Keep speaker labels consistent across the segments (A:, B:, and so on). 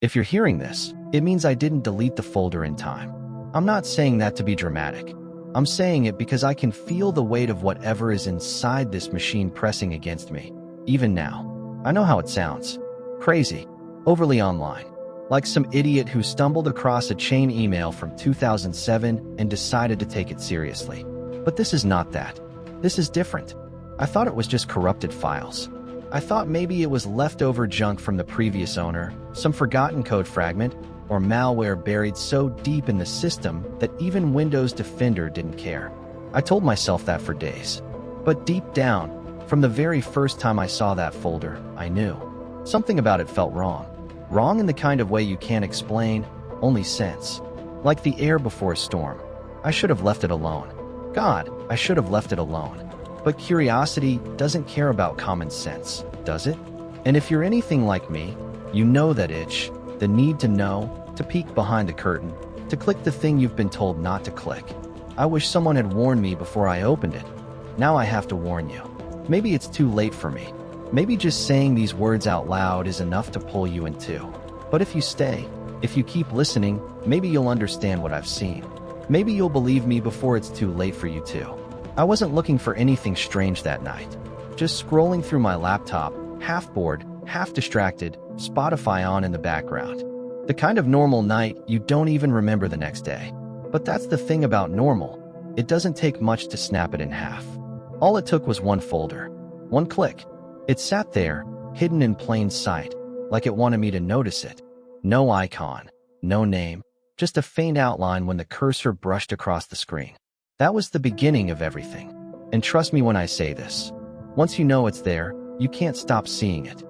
A: If you're hearing this, it means I didn't delete the folder in time. I'm not saying that to be dramatic. I'm saying it because I can feel the weight of whatever is inside this machine pressing against me, even now. I know how it sounds. Crazy, overly online, like some idiot who stumbled across a chain email from 2007 and decided to take it seriously. But this is not that. This is different. I thought it was just corrupted files. I thought maybe it was leftover junk from the previous owner, some forgotten code fragment, or malware buried so deep in the system that even Windows Defender didn't care. I told myself that for days. But deep down, from the very first time I saw that folder, I knew. Something about it felt wrong. Wrong in the kind of way you can't explain, only sense. Like the air before a storm. I should have left it alone. God, I should have left it alone. But curiosity doesn't care about common sense, does it? And if you're anything like me, you know that itch, the need to know, to peek behind the curtain, to click the thing you've been told not to click. I wish someone had warned me before I opened it. Now I have to warn you. Maybe it's too late for me. Maybe just saying these words out loud is enough to pull you in two. But if you stay, if you keep listening, maybe you'll understand what I've seen. Maybe you'll believe me before it's too late for you too. I wasn't looking for anything strange that night. Just scrolling through my laptop, half bored, half distracted, Spotify on in the background. The kind of normal night you don't even remember the next day. But that's the thing about normal. It doesn't take much to snap it in half. All it took was one folder. One click. It sat there, hidden in plain sight, like it wanted me to notice it. No icon, no name, just a faint outline when the cursor brushed across the screen. That was the beginning of everything. And trust me when I say this. Once you know it's there, you can't stop seeing it.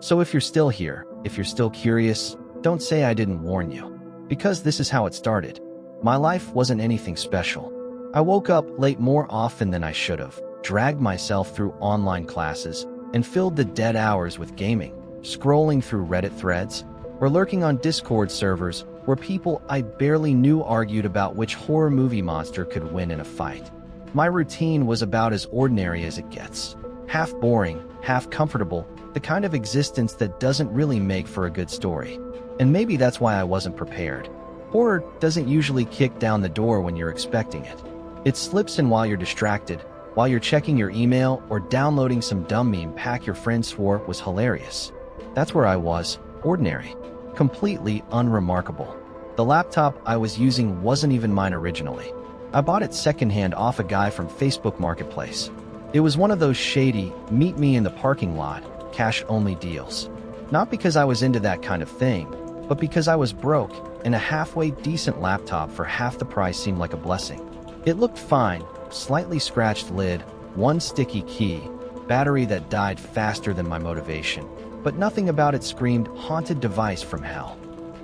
A: So if you're still here, if you're still curious, don't say I didn't warn you. Because this is how it started. My life wasn't anything special. I woke up late more often than I should have, dragged myself through online classes, and filled the dead hours with gaming, scrolling through Reddit threads, or lurking on Discord servers where people I barely knew argued about which horror movie monster could win in a fight. My routine was about as ordinary as it gets. Half boring, half comfortable, the kind of existence that doesn't really make for a good story. And maybe that's why I wasn't prepared. Horror doesn't usually kick down the door when you're expecting it. It slips in while you're distracted, while you're checking your email or downloading some dumb meme pack your friend swore was hilarious. That's where I was, ordinary. Completely unremarkable. The laptop I was using wasn't even mine originally. I bought it secondhand off a guy from Facebook Marketplace. It was one of those shady, meet me in the parking lot, cash-only deals. Not because I was into that kind of thing, but because I was broke, and a halfway decent laptop for half the price seemed like a blessing. It looked fine, slightly scratched lid, one sticky key, battery that died faster than my motivation. But nothing about it screamed haunted device from hell.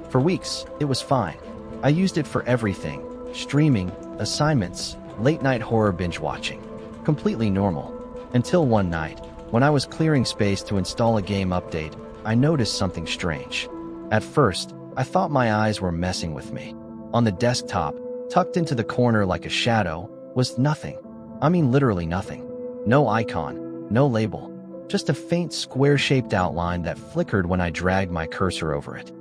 A: For weeks, it was fine. I used it for everything, streaming, assignments, late-night horror binge-watching. Completely normal. Until one night, when I was clearing space to install a game update, I noticed something strange. At first, I thought my eyes were messing with me. On the desktop, tucked into the corner like a shadow, was nothing. I mean literally nothing. No icon, no label. Just a faint square-shaped outline that flickered when I dragged my cursor over it.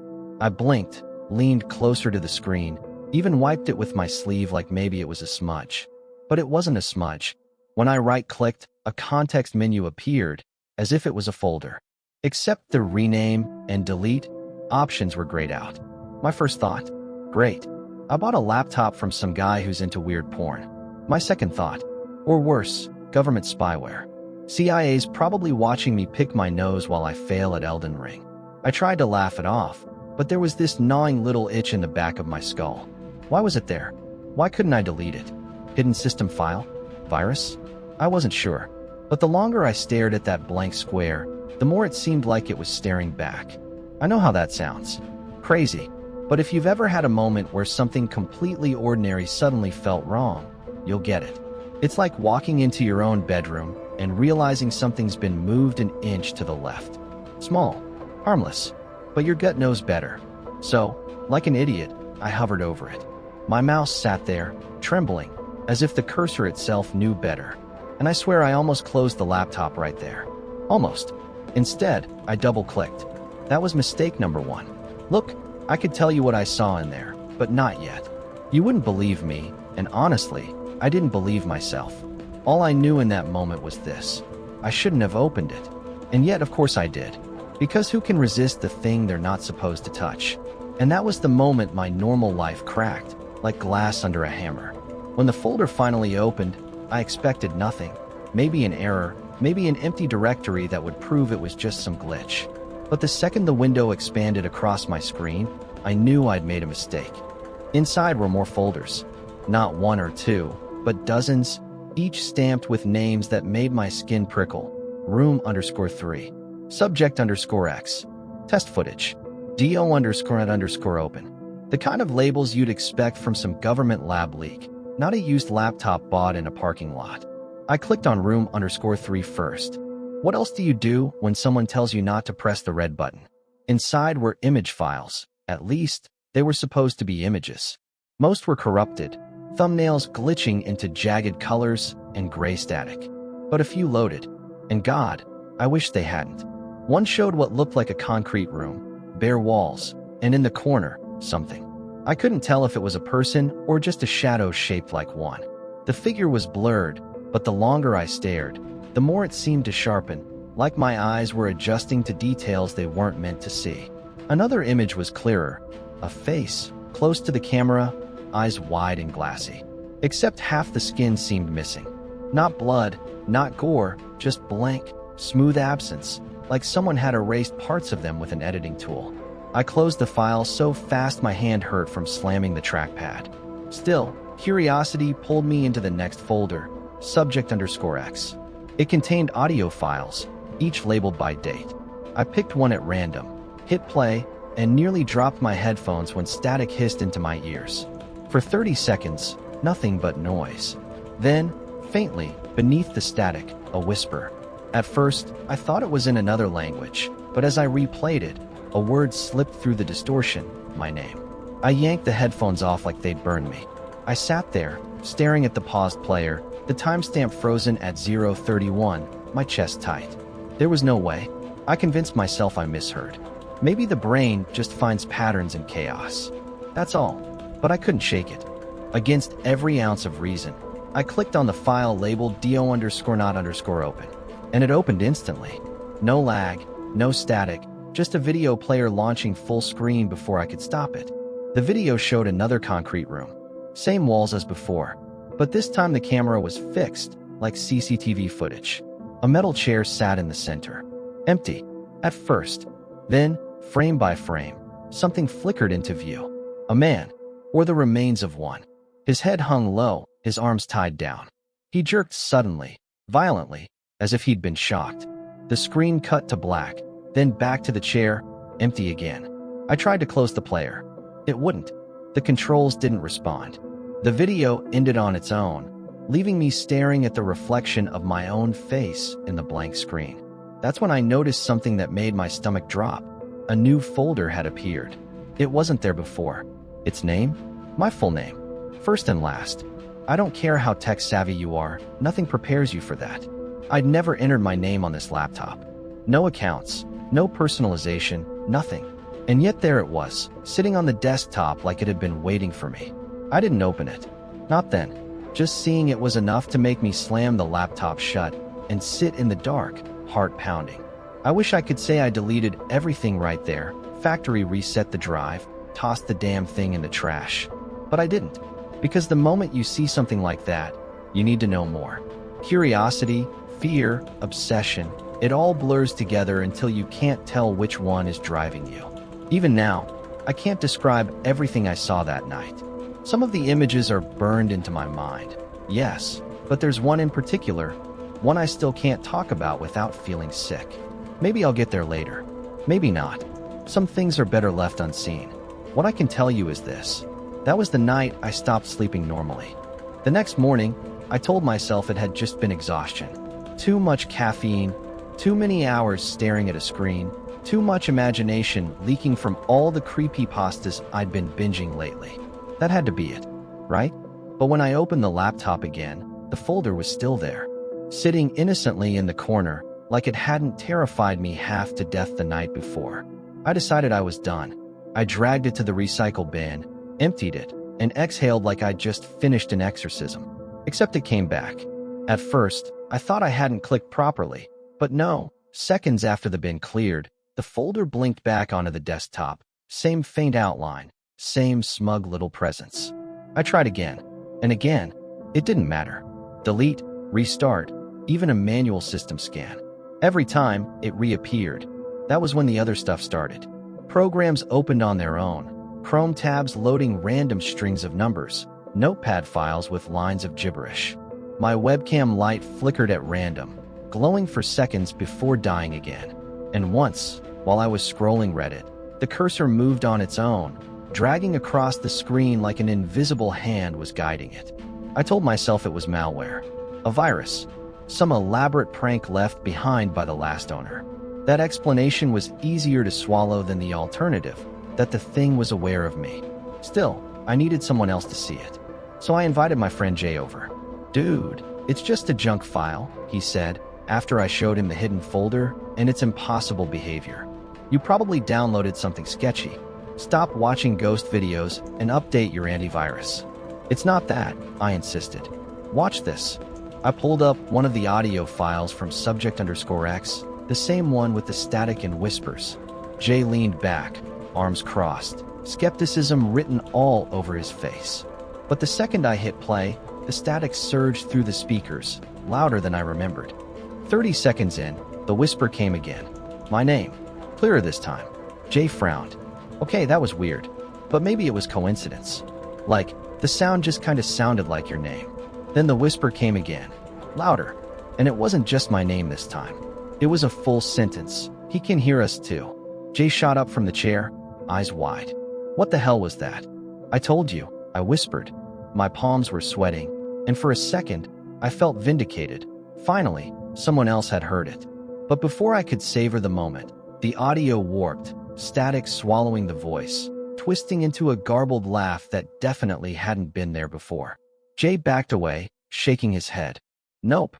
A: I blinked, leaned closer to the screen, even wiped it with my sleeve like maybe it was a smudge. But it wasn't a smudge. When I right-clicked, a context menu appeared, as if it was a folder. Except the rename and delete options were grayed out. My first thought, great. I bought a laptop from some guy who's into weird porn. My second thought, or worse, government spyware. CIA's probably watching me pick my nose while I fail at Elden Ring. I tried to laugh it off, but there was this gnawing little itch in the back of my skull. Why was it there? Why couldn't I delete it? Hidden system file? Virus? I wasn't sure. But the longer I stared at that blank square, the more it seemed like it was staring back. I know how that sounds. Crazy. But if you've ever had a moment where something completely ordinary suddenly felt wrong, you'll get it. It's like walking into your own bedroom and realizing something's been moved an inch to the left. Small, harmless, but your gut knows better. So, like an idiot, I hovered over it. My mouse sat there, trembling, as if the cursor itself knew better. And I swear I almost closed the laptop right there. Almost. Instead, I double-clicked. That was mistake number one. Look, I could tell you what I saw in there, but not yet. You wouldn't believe me, and honestly, I didn't believe myself. All I knew in that moment was this: I shouldn't have opened it. And yet, of course I did. Because who can resist the thing they're not supposed to touch? And that was the moment my normal life cracked, like glass under a hammer. When the folder finally opened, I expected nothing. Maybe an error, maybe an empty directory that would prove it was just some glitch. But the second the window expanded across my screen, I knew I'd made a mistake. Inside were more folders. Not one or two, but dozens, each stamped with names that made my skin prickle. Room_3. Subject_X. Test footage. Do_open. The kind of labels you'd expect from some government lab leak, not a used laptop bought in a parking lot. I clicked on Room_3 first. What else do you do when someone tells you not to press the red button? Inside were image files. At least, they were supposed to be images. Most were corrupted, thumbnails glitching into jagged colors and gray static. But a few loaded. And God, I wish they hadn't. One showed what looked like a concrete room, bare walls, and in the corner, something. I couldn't tell if it was a person or just a shadow shaped like one. The figure was blurred, but the longer I stared, the more it seemed to sharpen, like my eyes were adjusting to details they weren't meant to see. Another image was clearer, a face, close to the camera, eyes wide and glassy. Except half the skin seemed missing. Not blood, not gore, just blank, smooth absence, like someone had erased parts of them with an editing tool. I closed the file so fast my hand hurt from slamming the trackpad. Still, curiosity pulled me into the next folder, Subject_X. It contained audio files, each labeled by date. I picked one at random, hit play, and nearly dropped my headphones when static hissed into my ears. For 30 seconds, nothing but noise. Then, faintly, beneath the static, a whisper. At first, I thought it was in another language, but as I replayed it, a word slipped through the distortion: my name. I yanked the headphones off like they'd burned me. I sat there, staring at the paused player, the timestamp frozen at 0:31, my chest tight. There was no way. I convinced myself I misheard. Maybe the brain just finds patterns in chaos. That's all. But I couldn't shake it. Against every ounce of reason, I clicked on the file labeled do_not_open, and it opened instantly. No lag, no static, just a video player launching full screen before I could stop it. The video showed another concrete room. Same walls as before, but this time the camera was fixed, like CCTV footage. A metal chair sat in the center. Empty, at first. Then, frame by frame, something flickered into view. A man, or the remains of one. His head hung low, his arms tied down. He jerked suddenly, violently, as if he'd been shocked. The screen cut to black, then back to the chair, empty again. I tried to close the player. It wouldn't. The controls didn't respond. The video ended on its own, leaving me staring at the reflection of my own face in the blank screen. That's when I noticed something that made my stomach drop. A new folder had appeared. It wasn't there before. Its name? My full name. First and last. I don't care how tech-savvy you are, nothing prepares you for that. I'd never entered my name on this laptop. No accounts, no personalization, nothing. And yet there it was, sitting on the desktop like it had been waiting for me. I didn't open it. Not then. Just seeing it was enough to make me slam the laptop shut and sit in the dark, heart pounding. I wish I could say I deleted everything right there, factory reset the drive, tossed the damn thing in the trash. But I didn't. Because the moment you see something like that, you need to know more. Curiosity, fear, obsession, it all blurs together until you can't tell which one is driving you. Even now, I can't describe everything I saw that night. Some of the images are burned into my mind. Yes, but there's one in particular, one I still can't talk about without feeling sick. Maybe I'll get there later. Maybe not. Some things are better left unseen. What I can tell you is this. That was the night I stopped sleeping normally. The next morning, I told myself it had just been exhaustion. Too much caffeine, too many hours staring at a screen, too much imagination leaking from all the creepypastas I'd been binging lately. That had to be it, right? But when I opened the laptop again, the folder was still there, sitting innocently in the corner, like it hadn't terrified me half to death the night before. I decided I was done. I dragged it to the recycle bin, emptied it, and exhaled like I'd just finished an exorcism. Except it came back. At first, I thought I hadn't clicked properly, but no. Seconds after the bin cleared, the folder blinked back onto the desktop. Same faint outline, same smug little presence. I tried again, and again. It didn't matter. Delete, restart, even a manual system scan. Every time, it reappeared. That was when the other stuff started. Programs opened on their own. Chrome tabs loading random strings of numbers. Notepad files with lines of gibberish. My webcam light flickered at random, glowing for seconds before dying again. And once, while I was scrolling Reddit, the cursor moved on its own, dragging across the screen like an invisible hand was guiding it. I told myself it was malware, a virus, some elaborate prank left behind by the last owner. That explanation was easier to swallow than the alternative, that the thing was aware of me. Still, I needed someone else to see it. So I invited my friend Jay over. "Dude, it's just a junk file," he said, after I showed him the hidden folder and its impossible behavior. "You probably downloaded something sketchy. Stop watching ghost videos and update your antivirus." "It's not that," I insisted. "Watch this." I pulled up one of the audio files from subject_x, the same one with the static and whispers. Jay leaned back, arms crossed, skepticism written all over his face. But the second I hit play, the static surged through the speakers, louder than I remembered. 30 seconds in, the whisper came again. My name. Clearer this time. Jay frowned. Okay, that was weird. But maybe it was coincidence. Like, the sound just kind of sounded like your name. Then the whisper came again, louder. And it wasn't just my name this time. It was a full sentence. "He can hear us too." Jay shot up from the chair, eyes wide. "What the hell was that?" "I told you," I whispered. My palms were sweating, and for a second, I felt vindicated. Finally, someone else had heard it. But before I could savor the moment, the audio warped, static swallowing the voice, twisting into a garbled laugh that definitely hadn't been there before. Jay backed away, shaking his head. Nope,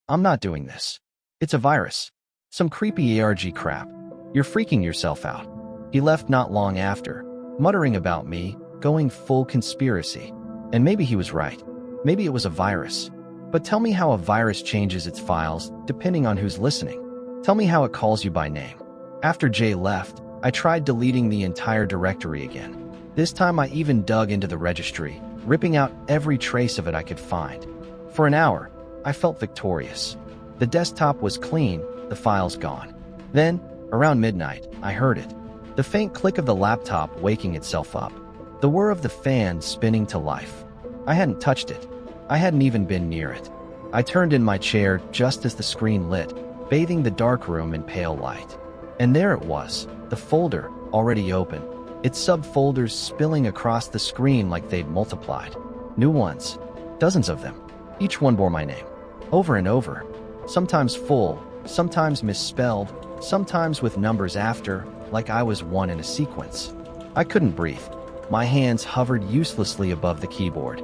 A: I'm not doing this. It's a virus. Some creepy ARG crap. You're freaking yourself out." He left not long after, muttering about me, going full conspiracy. And maybe he was right. Maybe it was a virus. But tell me how a virus changes its files depending on who's listening. Tell me how it calls you by name. After Jay left, I tried deleting the entire directory again. This time I even dug into the registry, ripping out every trace of it I could find. For an hour, I felt victorious. The desktop was clean, the files gone. Then, around midnight, I heard it. The faint click of the laptop waking itself up. The whir of the fan spinning to life. I hadn't touched it. I hadn't even been near it. I turned in my chair just as the screen lit, bathing the dark room in pale light. And there it was, the folder, already open, its subfolders spilling across the screen like they'd multiplied. New ones. Dozens of them. Each one bore my name. Over and over. Sometimes full, sometimes misspelled, sometimes with numbers after, like I was one in a sequence. I couldn't breathe. My hands hovered uselessly above the keyboard.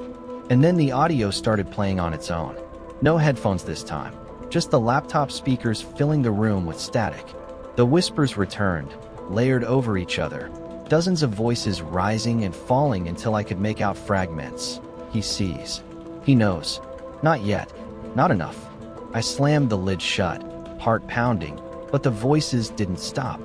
A: And then the audio started playing on its own. No headphones this time, just the laptop speakers filling the room with static. The whispers returned, layered over each other, dozens of voices rising and falling until I could make out fragments. He sees. He knows. Not yet. Not enough. I slammed the lid shut, heart pounding, but the voices didn't stop.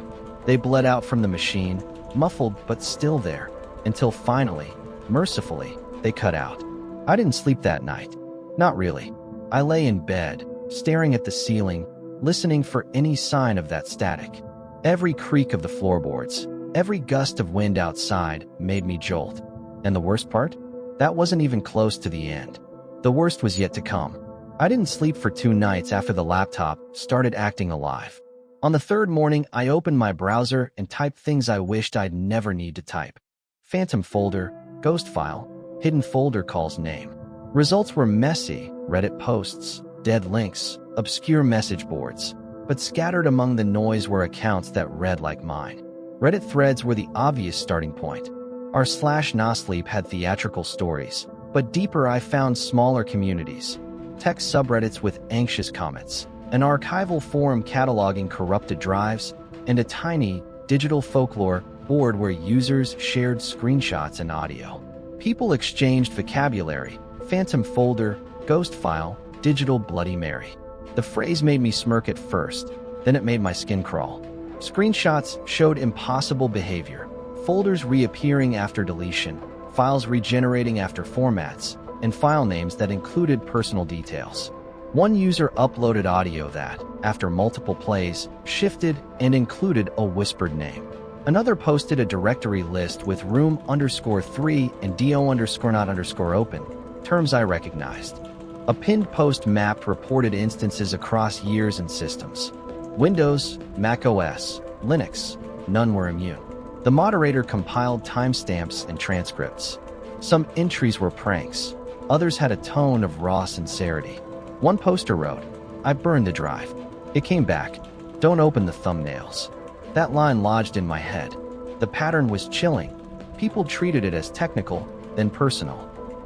A: They bled out from the machine, muffled but still there, until finally, mercifully, they cut out. I didn't sleep that night. Not really. I lay in bed, staring at the ceiling, listening for any sign of that static. Every creak of the floorboards, every gust of wind outside made me jolt. And the worst part? That wasn't even close to the end. The worst was yet to come. I didn't sleep for 2 nights after the laptop started acting alive. On the 3rd morning, I opened my browser and typed things I wished I'd never need to type. Phantom folder, ghost file, hidden folder calls name. Results were messy, Reddit posts, dead links, obscure message boards. But scattered among the noise were accounts that read like mine. Reddit threads were the obvious starting point. r/nosleep had theatrical stories, but deeper I found smaller communities. Tech subreddits with anxious comments, an archival forum cataloging corrupted drives, and a tiny, digital folklore board where users shared screenshots and audio. People exchanged vocabulary, phantom folder, ghost file, digital Bloody Mary. The phrase made me smirk at first, then it made my skin crawl. Screenshots showed impossible behavior, folders reappearing after deletion, files regenerating after formats, and file names that included personal details. One user uploaded audio that, after multiple plays, shifted and included a whispered name. Another posted a directory list with room_3 and do_not_open, terms I recognized. A pinned post mapped reported instances across years and systems. Windows, Mac OS, Linux, none were immune. The moderator compiled timestamps and transcripts. Some entries were pranks. Others had a tone of raw sincerity. One poster wrote, "I burned the drive. It came back. Don't open the thumbnails." That line lodged in my head. The pattern was chilling. People treated it as technical, then personal.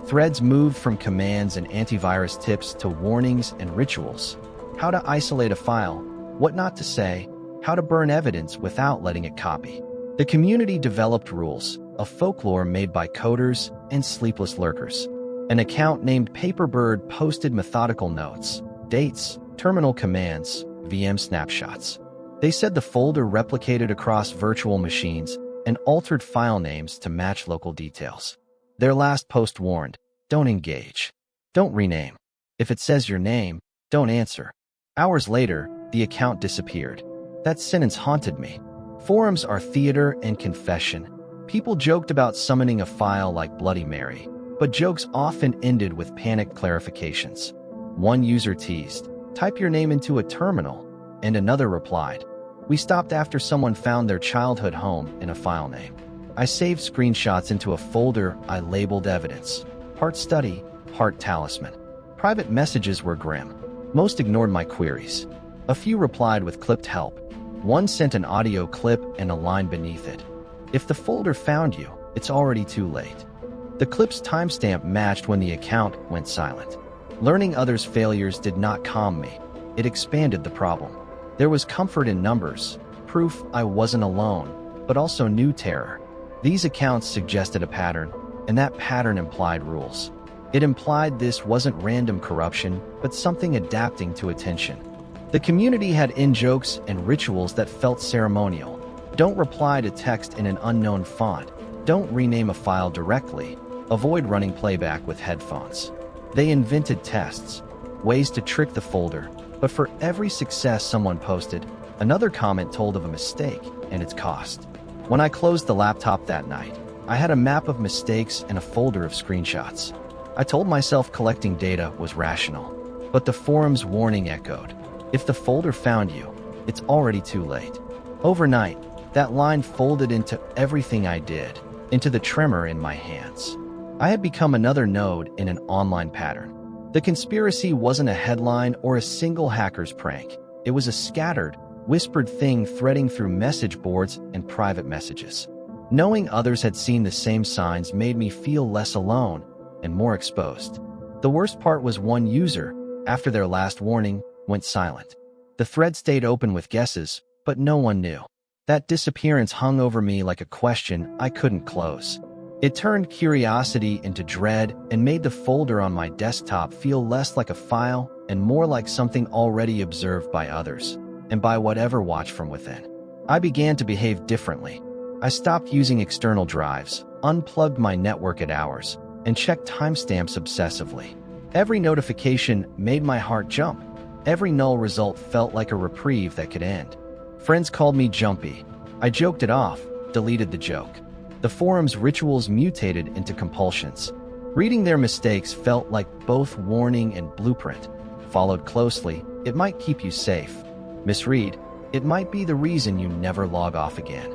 A: Threads moved from commands and antivirus tips to warnings and rituals. How to isolate a file, what not to say, how to burn evidence without letting it copy. The community developed rules, a folklore made by coders and sleepless lurkers. An account named Paperbird posted methodical notes, dates, terminal commands, VM snapshots. They said the folder replicated across virtual machines and altered file names to match local details. Their last post warned, "Don't engage. Don't rename. If it says your name, don't answer." Hours later, the account disappeared. That sentence haunted me. Forums are theater and confession. People joked about summoning a file like Bloody Mary, but jokes often ended with panicked clarifications. One user teased, "Type your name into a terminal," and another replied, "We stopped after someone found their childhood home in a file name." I saved screenshots into a folder I labeled evidence. Part study, part talisman. Private messages were grim. Most ignored my queries. A few replied with clipped help. One sent an audio clip and a line beneath it. "If the folder found you, it's already too late." The clip's timestamp matched when the account went silent. Learning others' failures did not calm me. It expanded the problem. There was comfort in numbers, proof I wasn't alone, but also new terror. These accounts suggested a pattern, and that pattern implied rules. It implied this wasn't random corruption, but something adapting to attention. The community had in-jokes and rituals that felt ceremonial. Don't reply to text in an unknown font. Don't rename a file directly. Avoid running playback with headphones. They invented tests, ways to trick the folder, but for every success someone posted, another comment told of a mistake and its cost. When I closed the laptop that night, I had a map of mistakes and a folder of screenshots. I told myself collecting data was rational, but the forum's warning echoed. If the folder found you, it's already too late. Overnight, that line folded into everything I did, into the tremor in my hands. I had become another node in an online pattern. The conspiracy wasn't a headline or a single hacker's prank. It was a scattered, whispered thing threading through message boards and private messages. Knowing others had seen the same signs made me feel less alone and more exposed. The worst part was one user, after their last warning, went silent. The thread stayed open with guesses, but no one knew. That disappearance hung over me like a question I couldn't close. It turned curiosity into dread and made the folder on my desktop feel less like a file and more like something already observed by others, and by whatever watched from within. I began to behave differently. I stopped using external drives, unplugged my network at hours, and checked timestamps obsessively. Every notification made my heart jump. Every null result felt like a reprieve that could end. Friends called me jumpy. I joked it off, deleted the joke. The forum's rituals mutated into compulsions. Reading their mistakes felt like both warning and blueprint. Followed closely, it might keep you safe. Misread, it might be the reason you never log off again.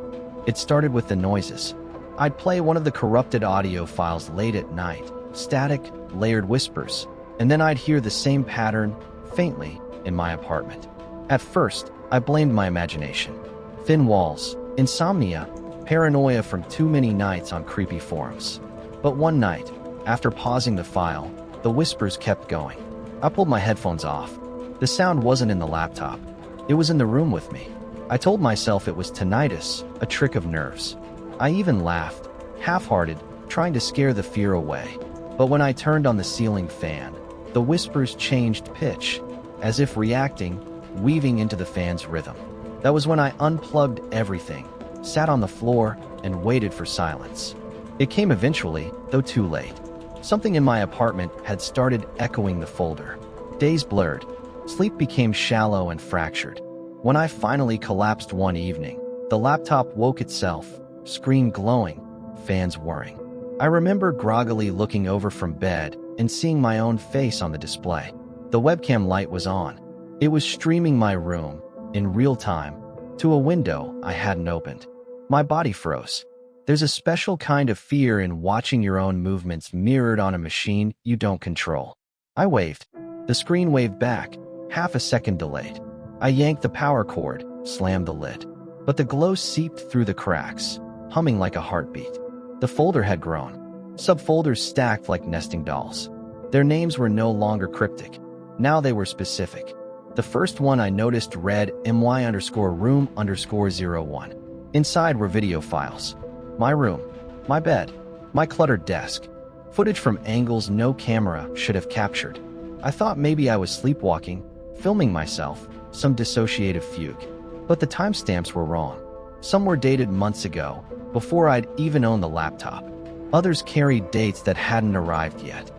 A: It started with the noises. I'd play one of the corrupted audio files late at night, static, layered whispers, and then I'd hear the same pattern, faintly, in my apartment. At first, I blamed my imagination. Thin walls, insomnia, paranoia from too many nights on creepy forums. But one night, after pausing the file, the whispers kept going. I pulled my headphones off. The sound wasn't in the laptop. It was in the room with me. I told myself it was tinnitus, a trick of nerves. I even laughed, half-hearted, trying to scare the fear away. But when I turned on the ceiling fan, the whispers changed pitch, as if reacting, weaving into the fan's rhythm. That was when I unplugged everything, sat on the floor, and waited for silence. It came eventually, though too late. Something in my apartment had started echoing the folder. Days blurred. Sleep became shallow and fractured. When I finally collapsed one evening, the laptop woke itself, screen glowing, fans whirring. I remember groggily looking over from bed and seeing my own face on the display. The webcam light was on. It was streaming my room, in real time, to a window I hadn't opened. My body froze. There's a special kind of fear in watching your own movements mirrored on a machine you don't control. I waved. The screen waved back, half a second delayed. I yanked the power cord, slammed the lid. But the glow seeped through the cracks, humming like a heartbeat. The folder had grown. Subfolders stacked like nesting dolls. Their names were no longer cryptic. Now they were specific. The first one I noticed read my_room_01. Inside were video files. My room, my bed, my cluttered desk. Footage from angles no camera should have captured. I thought maybe I was sleepwalking, filming myself, some dissociative fugue. But the timestamps were wrong. Some were dated months ago, before I'd even owned the laptop. Others carried dates that hadn't arrived yet.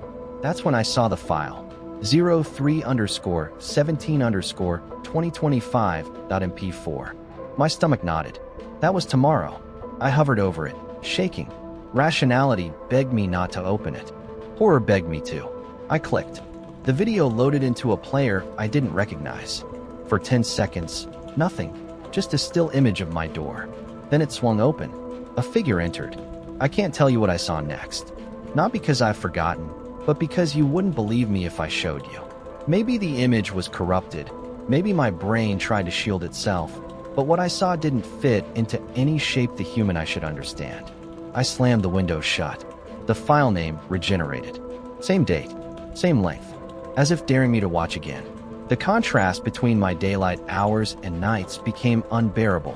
A: That's when I saw the file. 03_17_2025.mp4. My stomach nodded. That was tomorrow. I hovered over it, shaking. Rationality begged me not to open it. Horror begged me to. I clicked. The video loaded into a player I didn't recognize. For 10 seconds, nothing, just a still image of my door. Then it swung open. A figure entered. I can't tell you what I saw next. Not because I've forgotten, but because you wouldn't believe me if I showed you. Maybe the image was corrupted. Maybe my brain tried to shield itself. But what I saw didn't fit into any shape the human I should understand. I slammed the window shut. The file name regenerated. Same date, same length, as if daring me to watch again. The contrast between my daylight hours and nights became unbearable.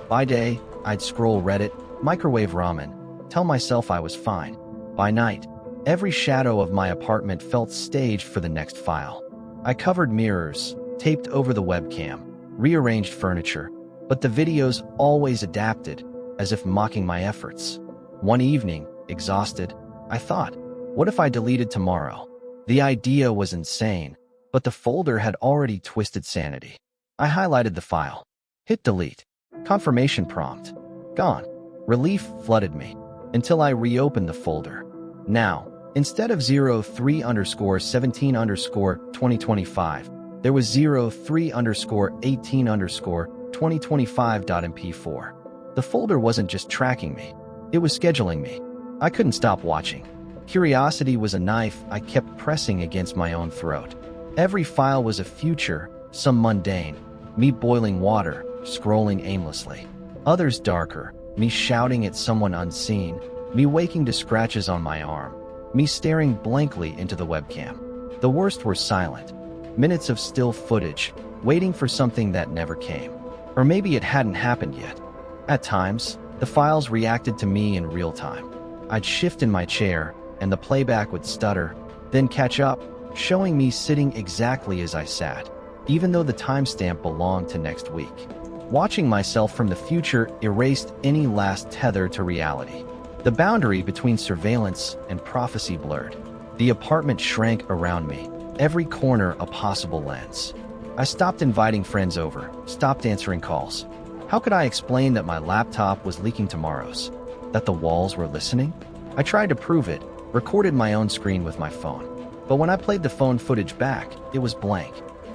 A: By day, I'd scroll Reddit, microwave ramen, tell myself I was fine. By night, every shadow of my apartment felt staged for the next file. I covered mirrors, taped over the webcam, rearranged furniture, but the videos always adapted, as if mocking my efforts. One evening, exhausted, I thought, what if I deleted tomorrow? The idea was insane, but the folder had already twisted sanity. I highlighted the file. Hit delete. Confirmation prompt. Gone. Relief flooded me, until I reopened the folder. Now, instead of 03_17_2025, there was 03_18_2025.mp4. The folder wasn't just tracking me, it was scheduling me. I couldn't stop watching. Curiosity was a knife I kept pressing against my own throat. Every file was a future, some mundane, me boiling water, scrolling aimlessly. Others darker, me shouting at someone unseen, me waking to scratches on my arm, me staring blankly into the webcam. The worst were silent. Minutes of still footage, waiting for something that never came. Or maybe it hadn't happened yet. At times, the files reacted to me in real time. I'd shift in my chair, and the playback would stutter, then catch up, showing me sitting exactly as I sat, even though the timestamp belonged to next week. Watching myself from the future erased any last tether to reality. The boundary between surveillance and prophecy blurred. The apartment shrank around me, every corner a possible lens. I stopped inviting friends over, stopped answering calls. How could I explain that my laptop was leaking tomorrows? That the walls were listening? I tried to prove it, recorded my own screen with my phone. But when I played the phone footage back, it was blank.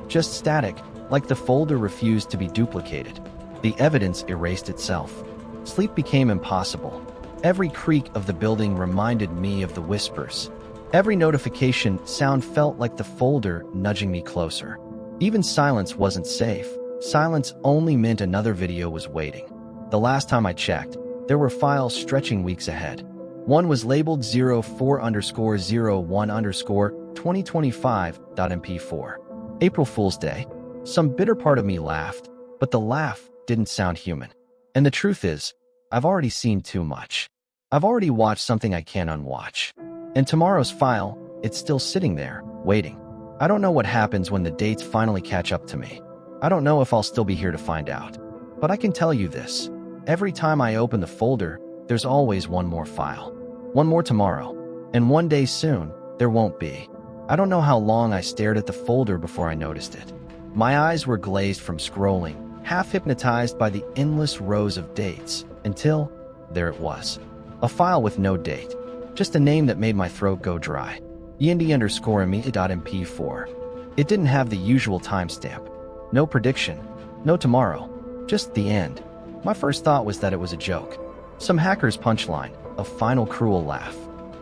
A: Just static, like the folder refused to be duplicated. The evidence erased itself. Sleep became impossible. Every creak of the building reminded me of the whispers. Every notification sound felt like the folder nudging me closer. Even silence wasn't safe. Silence only meant another video was waiting. The last time I checked, there were files stretching weeks ahead. One was labeled 04_01_2025.mp4. April Fool's Day. Some bitter part of me laughed, but the laugh didn't sound human. And the truth is, I've already seen too much. I've already watched something I can't unwatch. And tomorrow's file, it's still sitting there, waiting. I don't know what happens when the dates finally catch up to me. I don't know if I'll still be here to find out. But I can tell you this. Every time I open the folder, there's always one more file. One more tomorrow. And one day soon, there won't be. I don't know how long I stared at the folder before I noticed it. My eyes were glazed from scrolling, half hypnotized by the endless rows of dates, until there it was. A file with no date. Just a name that made my throat go dry. Yindi_me.mp4. It didn't have the usual timestamp. No prediction. No tomorrow. Just the end. My first thought was that it was a joke. Some hacker's punchline, a final cruel laugh.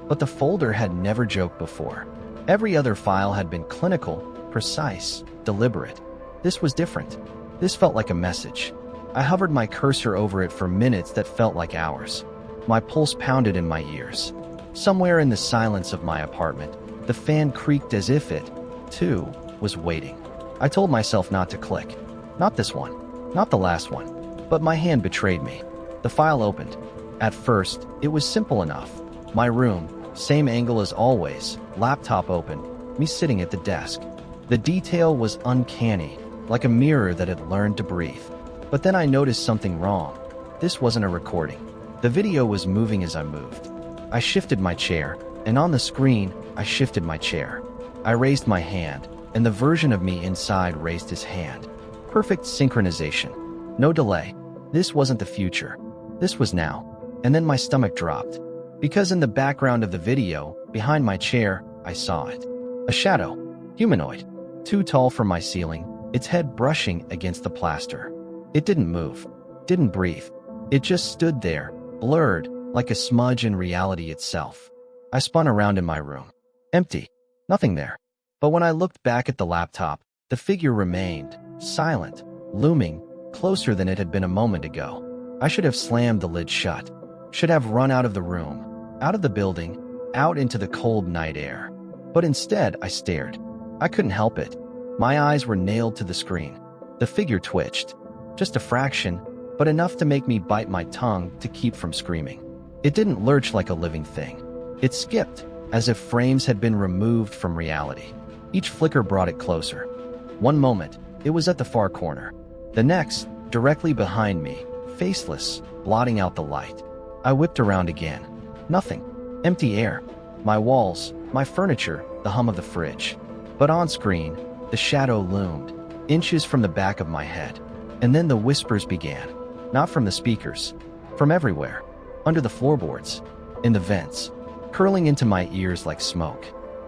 A: But the folder had never joked before. Every other file had been clinical, precise, deliberate. This was different. This felt like a message. I hovered my cursor over it for minutes that felt like hours. My pulse pounded in my ears. Somewhere in the silence of my apartment, the fan creaked as if it, too, was waiting. I told myself not to click. Not this one. Not the last one. But my hand betrayed me. The file opened. At first, it was simple enough. My room, same angle as always, laptop open, me sitting at the desk. The detail was uncanny, like a mirror that had learned to breathe. But then I noticed something wrong. This wasn't a recording. The video was moving as I moved. I shifted my chair, and on the screen, I shifted my chair. I raised my hand, and the version of me inside raised his hand. Perfect synchronization. No delay. This wasn't the future. This was now. And then my stomach dropped. Because in the background of the video, behind my chair, I saw it. A shadow. Humanoid. Too tall for my ceiling, its head brushing against the plaster. It didn't move. Didn't breathe. It just stood there, blurred, like a smudge in reality itself. I spun around in my room. Empty. Nothing there. But when I looked back at the laptop, the figure remained, silent, looming, closer than it had been a moment ago. I should have slammed the lid shut. Should have run out of the room, out of the building, out into the cold night air. But instead, I stared. I couldn't help it. My eyes were nailed to the screen. The figure twitched. Just a fraction, but enough to make me bite my tongue to keep from screaming. It didn't lurch like a living thing. It skipped, as if frames had been removed from reality. Each flicker brought it closer. One moment, it was at the far corner. The next, directly behind me, faceless, blotting out the light. I whipped around again. Nothing. Empty air. My walls, my furniture, the hum of the fridge. But on screen, the shadow loomed, inches from the back of my head. And then the whispers began. Not from the speakers. From everywhere. Under the floorboards. In the vents. Curling into my ears like smoke.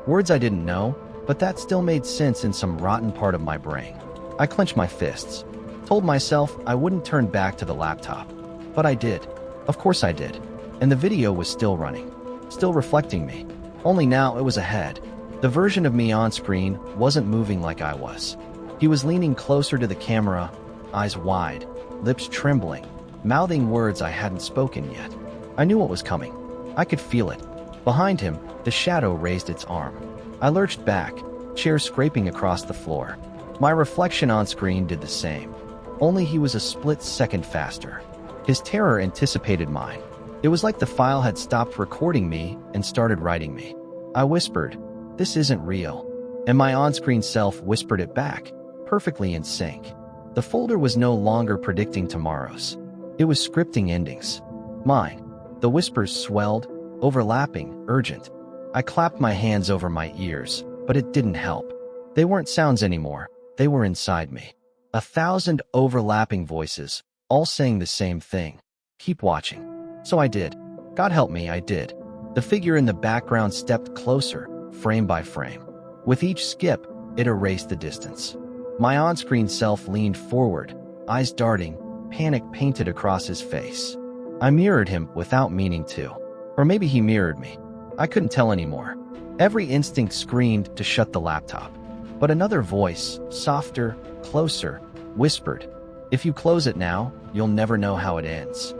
A: Words I didn't know, but that still made sense in some rotten part of my brain. I clenched my fists. Told myself I wouldn't turn back to the laptop. But I did. Of course I did. And the video was still running. Still reflecting me. Only now it was ahead. The version of me on screen wasn't moving like I was. He was leaning closer to the camera, eyes wide, lips trembling, mouthing words I hadn't spoken yet. I knew what was coming. I could feel it. Behind him, the shadow raised its arm. I lurched back, chair scraping across the floor. My reflection on screen did the same. Only he was a split second faster. His terror anticipated mine. It was like the file had stopped recording me and started writing me. I whispered, "This isn't real." And my on-screen self whispered it back, perfectly in sync. The folder was no longer predicting tomorrows. It was scripting endings. Mine. The whispers swelled, overlapping, urgent. I clapped my hands over my ears, but it didn't help. They weren't sounds anymore. They were inside me. 1,000 overlapping voices, all saying the same thing. Keep watching. So I did. God help me, I did. The figure in the background stepped closer, frame by frame. With each skip, it erased the distance. My on-screen self leaned forward, eyes darting, panic painted across his face. I mirrored him without meaning to. Or maybe he mirrored me. I couldn't tell anymore. Every instinct screamed to shut the laptop. But another voice, softer, closer, whispered, "If you close it now, you'll never know how it ends."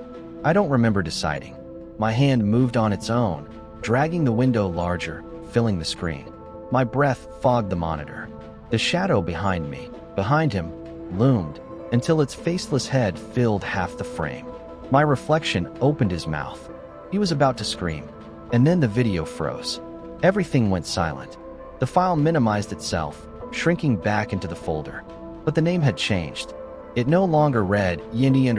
A: I don't remember deciding. My hand moved on its own, dragging the window larger, filling the screen. My breath fogged the monitor. The shadow behind him, loomed, until its faceless head filled half the frame. My reflection opened his mouth. He was about to scream. And then the video froze. Everything went silent. The file minimized itself, shrinking back into the folder. But the name had changed. It no longer read yindi_me.mp4.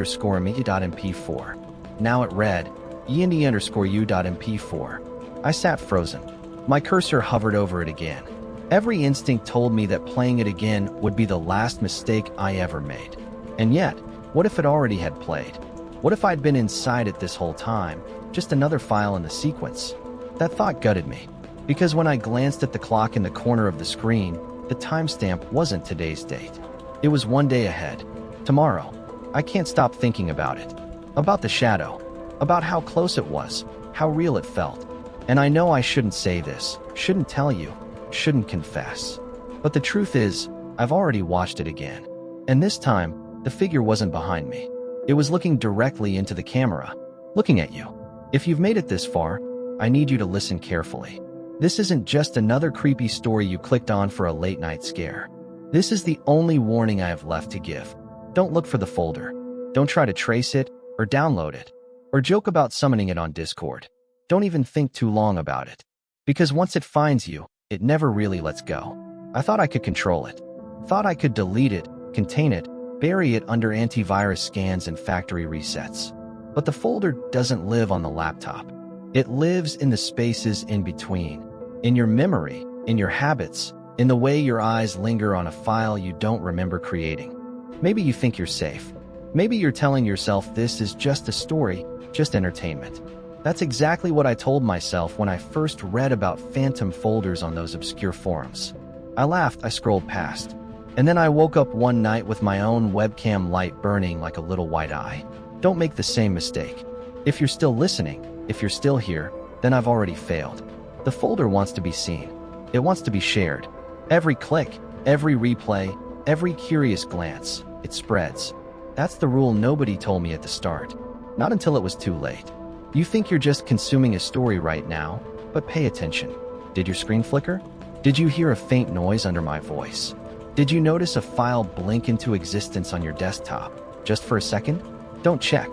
A: Now it read yindi_u.mp4. I sat frozen. My cursor hovered over it again. Every instinct told me that playing it again would be the last mistake I ever made. And yet, what if it already had played? What if I'd been inside it this whole time, just another file in the sequence? That thought gutted me, because when I glanced at the clock in the corner of the screen, the timestamp wasn't today's date. It was one day ahead. Tomorrow. I can't stop thinking about it. About the shadow. About how close it was. How real it felt. And I know I shouldn't say this, shouldn't tell you, shouldn't confess. But the truth is, I've already watched it again. And this time, the figure wasn't behind me. It was looking directly into the camera, looking at you. If you've made it this far, I need you to listen carefully. This isn't just another creepy story you clicked on for a late-night scare. This is the only warning I have left to give. Don't look for the folder. Don't try to trace it, or download it, or joke about summoning it on Discord. Don't even think too long about it. Because once it finds you, it never really lets go. I thought I could control it. Thought I could delete it, contain it, bury it under antivirus scans and factory resets. But the folder doesn't live on the laptop. It lives in the spaces in between. In your memory, in your habits, in the way your eyes linger on a file you don't remember creating. Maybe you think you're safe. Maybe you're telling yourself this is just a story, just entertainment. That's exactly what I told myself when I first read about phantom folders on those obscure forums. I laughed, I scrolled past. And then I woke up one night with my own webcam light burning like a little white eye. Don't make the same mistake. If you're still listening, if you're still here, then I've already failed. The folder wants to be seen. It wants to be shared. Every click, every replay, every curious glance, it spreads. That's the rule nobody told me at the start. Not until it was too late. You think you're just consuming a story right now, but pay attention. Did your screen flicker? Did you hear a faint noise under my voice? Did you notice a file blink into existence on your desktop, just for a second? Don't check.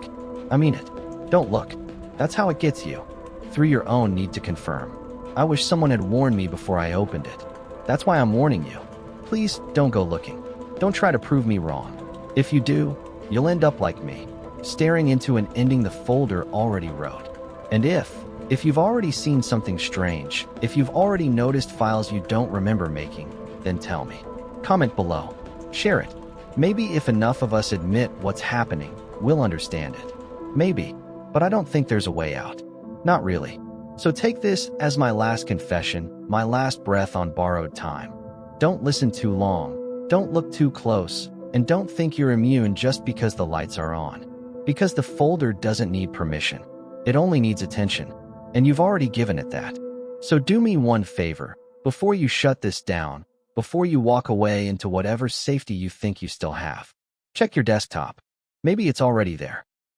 A: I mean it. Don't look. That's how it gets you. Through your own need to confirm. I wish someone had warned me before I opened it. That's why I'm warning you. Please don't go looking. Don't try to prove me wrong. If you do, you'll end up like me, staring into an ending the folder already wrote. And if you've already seen something strange, if you've already noticed files you don't remember making, then tell me. Comment below. Share it. Maybe if enough of us admit what's happening, we'll understand it. Maybe, but I don't think there's a way out. Not really. So take this as my last confession, my last breath on borrowed time. Don't listen too long, don't look too close, and don't think you're immune just because the lights are on. Because the folder doesn't need permission. It only needs attention, and you've already given it that. So do me one favor, before you shut this down, before you walk away into whatever safety you think you still have. Check your desktop. Maybe it's already there.